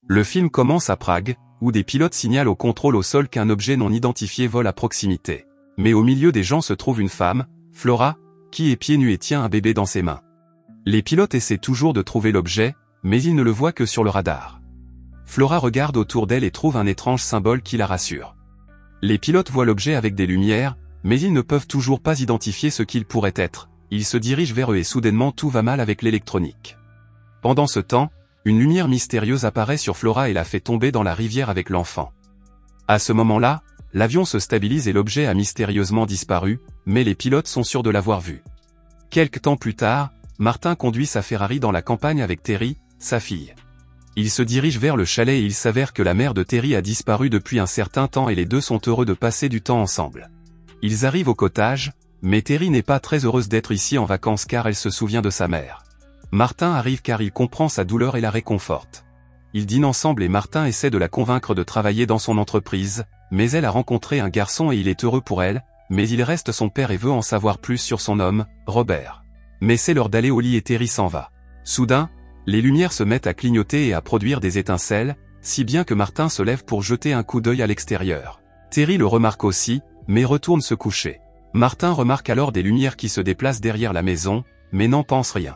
Le film commence à Prague, où des pilotes signalent au contrôle au sol qu'un objet non identifié vole à proximité. Mais au milieu des gens se trouve une femme, Flora, qui est pieds nus et tient un bébé dans ses mains. Les pilotes essaient toujours de trouver l'objet, mais ils ne le voient que sur le radar. Flora regarde autour d'elle et trouve un étrange symbole qui la rassure. Les pilotes voient l'objet avec des lumières, mais ils ne peuvent toujours pas identifier ce qu'il pourrait être. Ils se dirigent vers eux et soudainement tout va mal avec l'électronique. Pendant ce temps, une lumière mystérieuse apparaît sur Flora et la fait tomber dans la rivière avec l'enfant. À ce moment-là, l'avion se stabilise et l'objet a mystérieusement disparu, mais les pilotes sont sûrs de l'avoir vu. Quelque temps plus tard, Martin conduit sa Ferrari dans la campagne avec Terry, sa fille. Ils se dirigent vers le chalet et il s'avère que la mère de Terry a disparu depuis un certain temps et les deux sont heureux de passer du temps ensemble. Ils arrivent au cottage, mais Terry n'est pas très heureuse d'être ici en vacances car elle se souvient de sa mère. Martin arrive car il comprend sa douleur et la réconforte. Ils dînent ensemble et Martin essaie de la convaincre de travailler dans son entreprise, mais elle a rencontré un garçon et il est heureux pour elle, mais il reste son père et veut en savoir plus sur son homme, Robert. Mais c'est l'heure d'aller au lit et Terry s'en va. Soudain, les lumières se mettent à clignoter et à produire des étincelles, si bien que Martin se lève pour jeter un coup d'œil à l'extérieur. Terry le remarque aussi, mais retourne se coucher. Martin remarque alors des lumières qui se déplacent derrière la maison, mais n'en pense rien.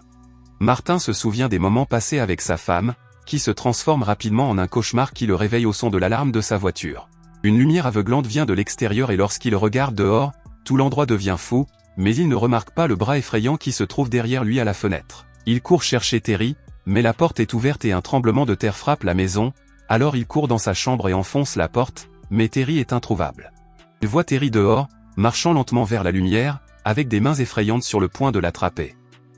Martin se souvient des moments passés avec sa femme, qui se transforme rapidement en un cauchemar qui le réveille au son de l'alarme de sa voiture. Une lumière aveuglante vient de l'extérieur et lorsqu'il regarde dehors, tout l'endroit devient fou, mais il ne remarque pas le bras effrayant qui se trouve derrière lui à la fenêtre. Il court chercher Terry, mais la porte est ouverte et un tremblement de terre frappe la maison, alors il court dans sa chambre et enfonce la porte, mais Terry est introuvable. Il voit Terry dehors, marchant lentement vers la lumière, avec des mains effrayantes sur le point de l'attraper.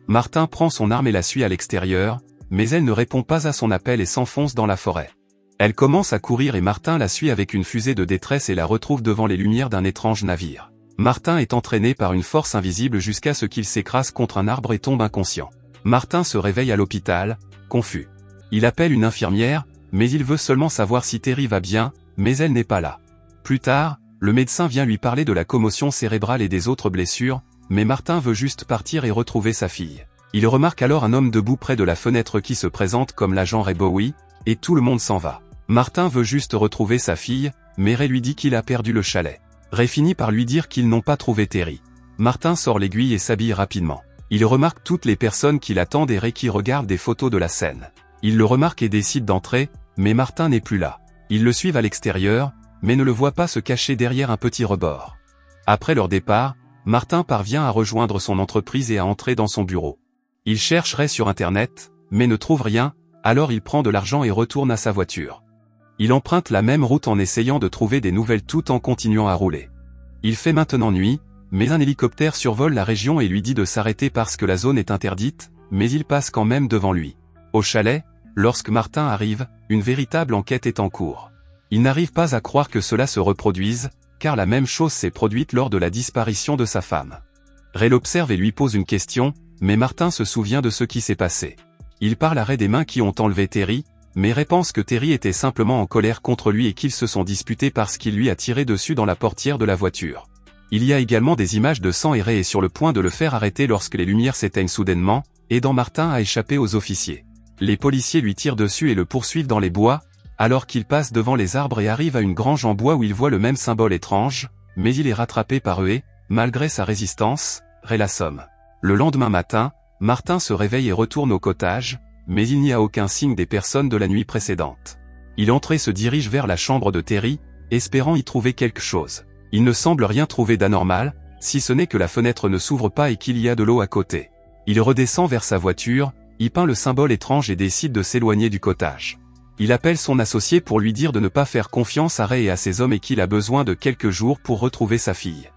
Martin prend son arme et la suit à l'extérieur, mais elle ne répond pas à son appel et s'enfonce dans la forêt. Elle commence à courir et Martin la suit avec une fusée de détresse et la retrouve devant les lumières d'un étrange navire. Martin est entraîné par une force invisible jusqu'à ce qu'il s'écrase contre un arbre et tombe inconscient. Martin se réveille à l'hôpital, confus. Il appelle une infirmière, mais il veut seulement savoir si Terry va bien, mais elle n'est pas là. Plus tard, le médecin vient lui parler de la commotion cérébrale et des autres blessures, mais Martin veut juste partir et retrouver sa fille. Il remarque alors un homme debout près de la fenêtre qui se présente comme l'agent Ray Bowie, et tout le monde s'en va. Martin veut juste retrouver sa fille, mais Ray lui dit qu'il a perdu le chalet. Ray finit par lui dire qu'ils n'ont pas trouvé Terry. Martin sort l'aiguille et s'habille rapidement. Il remarque toutes les personnes qui l'attendent et Ray qui regarde des photos de la scène. Il le remarque et décide d'entrer, mais Martin n'est plus là. Ils le suivent à l'extérieur, mais ne le voient pas se cacher derrière un petit rebord. Après leur départ, Martin parvient à rejoindre son entreprise et à entrer dans son bureau. Il cherche Ray sur internet, mais ne trouve rien, alors il prend de l'argent et retourne à sa voiture. Il emprunte la même route en essayant de trouver des nouvelles tout en continuant à rouler. Il fait maintenant nuit, mais un hélicoptère survole la région et lui dit de s'arrêter parce que la zone est interdite, mais il passe quand même devant lui. Au chalet, lorsque Martin arrive, une véritable enquête est en cours. Il n'arrive pas à croire que cela se reproduise, car la même chose s'est produite lors de la disparition de sa femme. Ray l'observe et lui pose une question, mais Martin se souvient de ce qui s'est passé. Il parle à Ray des mains qui ont enlevé Terry, mais Ray pense que Terry était simplement en colère contre lui et qu'ils se sont disputés parce qu'il lui a tiré dessus dans la portière de la voiture. Il y a également des images de sang et Ray est sur le point de le faire arrêter lorsque les lumières s'éteignent soudainement, aidant Martin à échapper aux officiers. Les policiers lui tirent dessus et le poursuivent dans les bois, alors qu'il passe devant les arbres et arrive à une grange en bois où il voit le même symbole étrange, mais il est rattrapé par eux et, malgré sa résistance, Ray l'assomme. Le lendemain matin, Martin se réveille et retourne au cottage, mais il n'y a aucun signe des personnes de la nuit précédente. Il entre et se dirige vers la chambre de Terry, espérant y trouver quelque chose. Il ne semble rien trouver d'anormal, si ce n'est que la fenêtre ne s'ouvre pas et qu'il y a de l'eau à côté. Il redescend vers sa voiture, y peint le symbole étrange et décide de s'éloigner du cottage. Il appelle son associé pour lui dire de ne pas faire confiance à Ray et à ses hommes et qu'il a besoin de quelques jours pour retrouver sa fille.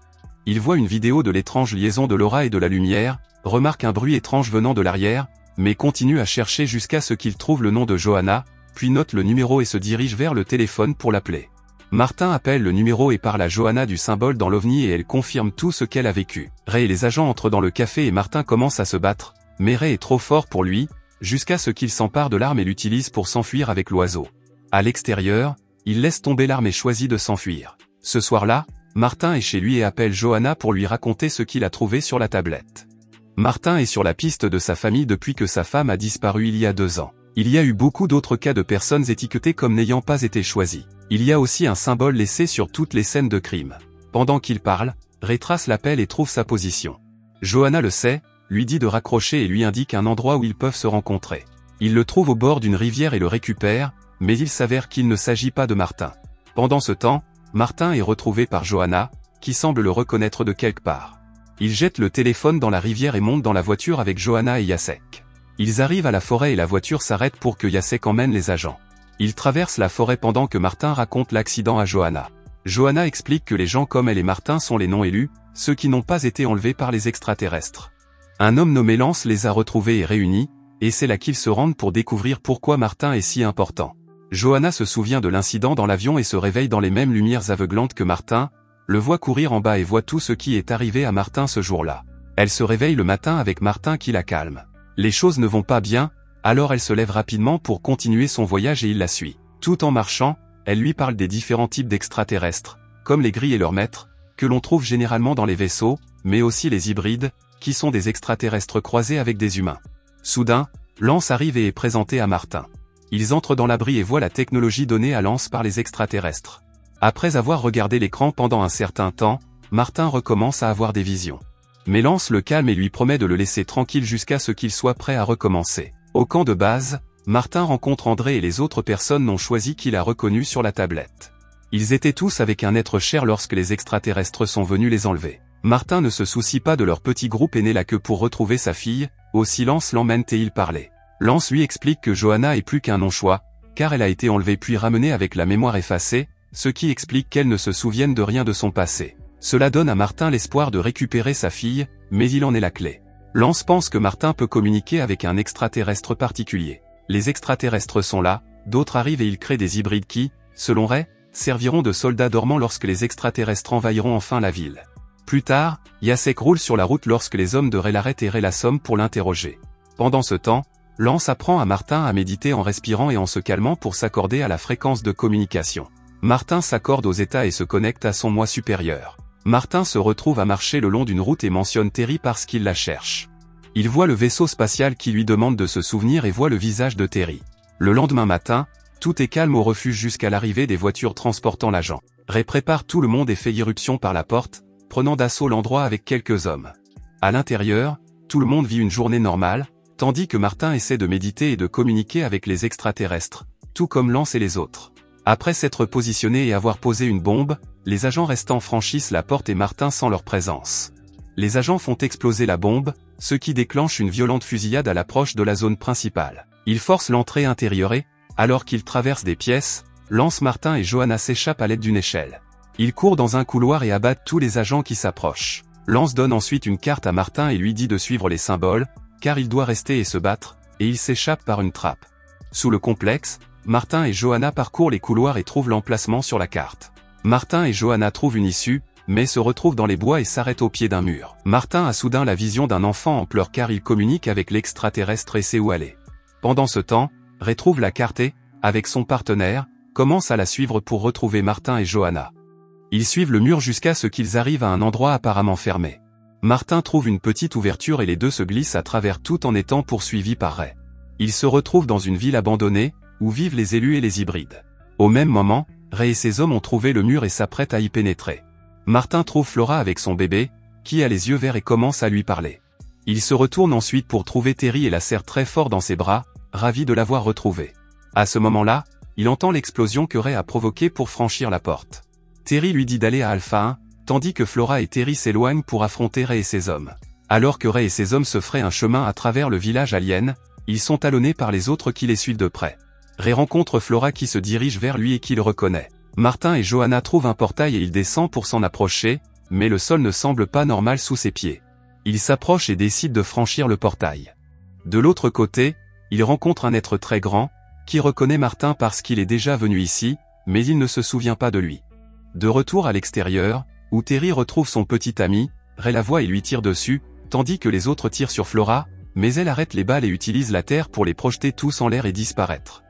Il voit une vidéo de l'étrange liaison de l'aura et de la lumière, remarque un bruit étrange venant de l'arrière, mais continue à chercher jusqu'à ce qu'il trouve le nom de Johanna, puis note le numéro et se dirige vers le téléphone pour l'appeler. Martin appelle le numéro et parle à Johanna du symbole dans l'OVNI et elle confirme tout ce qu'elle a vécu. Ray et les agents entrent dans le café et Martin commence à se battre, mais Ray est trop fort pour lui, jusqu'à ce qu'il s'empare de l'arme et l'utilise pour s'enfuir avec l'oiseau. À l'extérieur, il laisse tomber l'arme et choisit de s'enfuir. Ce soir-là, Martin est chez lui et appelle Johanna pour lui raconter ce qu'il a trouvé sur la tablette. Martin est sur la piste de sa famille depuis que sa femme a disparu il y a 2 ans. Il y a eu beaucoup d'autres cas de personnes étiquetées comme n'ayant pas été choisies. Il y a aussi un symbole laissé sur toutes les scènes de crime. Pendant qu'il parle, Ray trace l'appel et trouve sa position. Johanna le sait, lui dit de raccrocher et lui indique un endroit où ils peuvent se rencontrer. Il le trouve au bord d'une rivière et le récupère, mais il s'avère qu'il ne s'agit pas de Martin. Pendant ce temps, Martin est retrouvé par Johanna, qui semble le reconnaître de quelque part. Il jette le téléphone dans la rivière et monte dans la voiture avec Johanna et Jacek. Ils arrivent à la forêt et la voiture s'arrête pour que Jacek emmène les agents. Ils traversent la forêt pendant que Martin raconte l'accident à Johanna. Johanna explique que les gens comme elle et Martin sont les non-élus, ceux qui n'ont pas été enlevés par les extraterrestres. Un homme nommé Lance les a retrouvés et réunis, et c'est là qu'ils se rendent pour découvrir pourquoi Martin est si important. Johanna se souvient de l'incident dans l'avion et se réveille dans les mêmes lumières aveuglantes que Martin, le voit courir en bas et voit tout ce qui est arrivé à Martin ce jour-là. Elle se réveille le matin avec Martin qui la calme. Les choses ne vont pas bien, alors elle se lève rapidement pour continuer son voyage et il la suit. Tout en marchant, elle lui parle des différents types d'extraterrestres, comme les grilles et leurs maîtres, que l'on trouve généralement dans les vaisseaux, mais aussi les hybrides, qui sont des extraterrestres croisés avec des humains. Soudain, Lance arrive et est présenté à Martin. Ils entrent dans l'abri et voient la technologie donnée à Lance par les extraterrestres. Après avoir regardé l'écran pendant un certain temps, Martin recommence à avoir des visions. Mais Lance le calme et lui promet de le laisser tranquille jusqu'à ce qu'il soit prêt à recommencer. Au camp de base, Martin rencontre André et les autres personnes non choisies qu'il a reconnues sur la tablette. Ils étaient tous avec un être cher lorsque les extraterrestres sont venus les enlever. Martin ne se soucie pas de leur petit groupe et n'est là que pour retrouver sa fille, aussi Lance l'emmène et il parlait. Lance lui explique que Johanna est plus qu'un non-choix, car elle a été enlevée puis ramenée avec la mémoire effacée, ce qui explique qu'elle ne se souvienne de rien de son passé. Cela donne à Martin l'espoir de récupérer sa fille, mais il en est la clé. Lance pense que Martin peut communiquer avec un extraterrestre particulier. Les extraterrestres sont là, d'autres arrivent et ils créent des hybrides qui, selon Ray, serviront de soldats dormants lorsque les extraterrestres envahiront enfin la ville. Plus tard, Jacek roule sur la route lorsque les hommes de Ray l'arrêtent et Ray l'assomme pour l'interroger. Pendant ce temps, Lance apprend à Martin à méditer en respirant et en se calmant pour s'accorder à la fréquence de communication. Martin s'accorde aux états et se connecte à son moi supérieur. Martin se retrouve à marcher le long d'une route et mentionne Terry parce qu'il la cherche. Il voit le vaisseau spatial qui lui demande de se souvenir et voit le visage de Terry. Le lendemain matin, tout est calme au refuge jusqu'à l'arrivée des voitures transportant l'agent. Ray prépare tout le monde et fait irruption par la porte, prenant d'assaut l'endroit avec quelques hommes. À l'intérieur, tout le monde vit une journée normale, tandis que Martin essaie de méditer et de communiquer avec les extraterrestres, tout comme Lance et les autres. Après s'être positionné et avoir posé une bombe, les agents restants franchissent la porte et Martin sent leur présence. Les agents font exploser la bombe, ce qui déclenche une violente fusillade à l'approche de la zone principale. Ils forcent l'entrée intérieure et, alors qu'ils traversent des pièces, Lance, Martin et Johanna s'échappent à l'aide d'une échelle. Ils courent dans un couloir et abattent tous les agents qui s'approchent. Lance donne ensuite une carte à Martin et lui dit de suivre les symboles, car il doit rester et se battre, et il s'échappe par une trappe. Sous le complexe, Martin et Johanna parcourent les couloirs et trouvent l'emplacement sur la carte. Martin et Johanna trouvent une issue, mais se retrouvent dans les bois et s'arrêtent au pied d'un mur. Martin a soudain la vision d'un enfant en pleurs car il communique avec l'extraterrestre et sait où aller. Pendant ce temps, Ray trouve la carte et, avec son partenaire, commence à la suivre pour retrouver Martin et Johanna. Ils suivent le mur jusqu'à ce qu'ils arrivent à un endroit apparemment fermé. Martin trouve une petite ouverture et les deux se glissent à travers tout en étant poursuivis par Ray. Ils se retrouvent dans une ville abandonnée, où vivent les élus et les hybrides. Au même moment, Ray et ses hommes ont trouvé le mur et s'apprêtent à y pénétrer. Martin trouve Flora avec son bébé, qui a les yeux verts et commence à lui parler. Il se retourne ensuite pour trouver Terry et la serre très fort dans ses bras, ravi de l'avoir retrouvée. À ce moment-là, il entend l'explosion que Ray a provoquée pour franchir la porte. Terry lui dit d'aller à Alpha 1, tandis que Flora et Terry s'éloignent pour affronter Ray et ses hommes. Alors que Ray et ses hommes se feraient un chemin à travers le village alien, ils sont talonnés par les autres qui les suivent de près. Ray rencontre Flora qui se dirige vers lui et qui le reconnaît. Martin et Johanna trouvent un portail et il descend pour s'en approcher, mais le sol ne semble pas normal sous ses pieds. Il s'approche et décide de franchir le portail. De l'autre côté, il rencontre un être très grand, qui reconnaît Martin parce qu'il est déjà venu ici, mais il ne se souvient pas de lui. De retour à l'extérieur, où Terry retrouve son petit ami, Ray la voit et lui tire dessus, tandis que les autres tirent sur Flora, mais elle arrête les balles et utilise la terre pour les projeter tous en l'air et disparaître.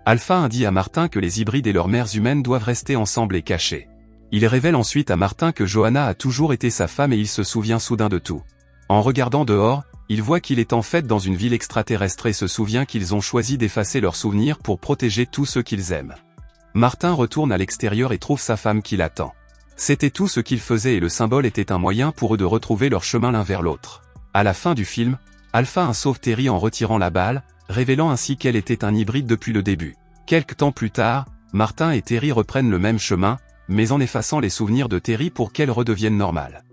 Alpha 1 dit à Martin que les hybrides et leurs mères humaines doivent rester ensemble et cachés. Il révèle ensuite à Martin que Johanna a toujours été sa femme et il se souvient soudain de tout. En regardant dehors, Il voit qu'il est en fait dans une ville extraterrestre et se souvient qu'ils ont choisi d'effacer leurs souvenirs pour protéger tous ceux qu'ils aiment. Martin retourne à l'extérieur et trouve sa femme qui l'attend. C'était tout ce qu'il faisait et le symbole était un moyen pour eux de retrouver leur chemin l'un vers l'autre. À la fin du film, Alpha sauve Terry en retirant la balle, révélant ainsi qu'elle était un hybride depuis le début. Quelque temps plus tard, Martin et Terry reprennent le même chemin, mais en effaçant les souvenirs de Terry pour qu'elle redevienne normale.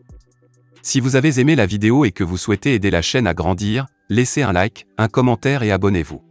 Si vous avez aimé la vidéo et que vous souhaitez aider la chaîne à grandir, laissez un like, un commentaire et abonnez-vous.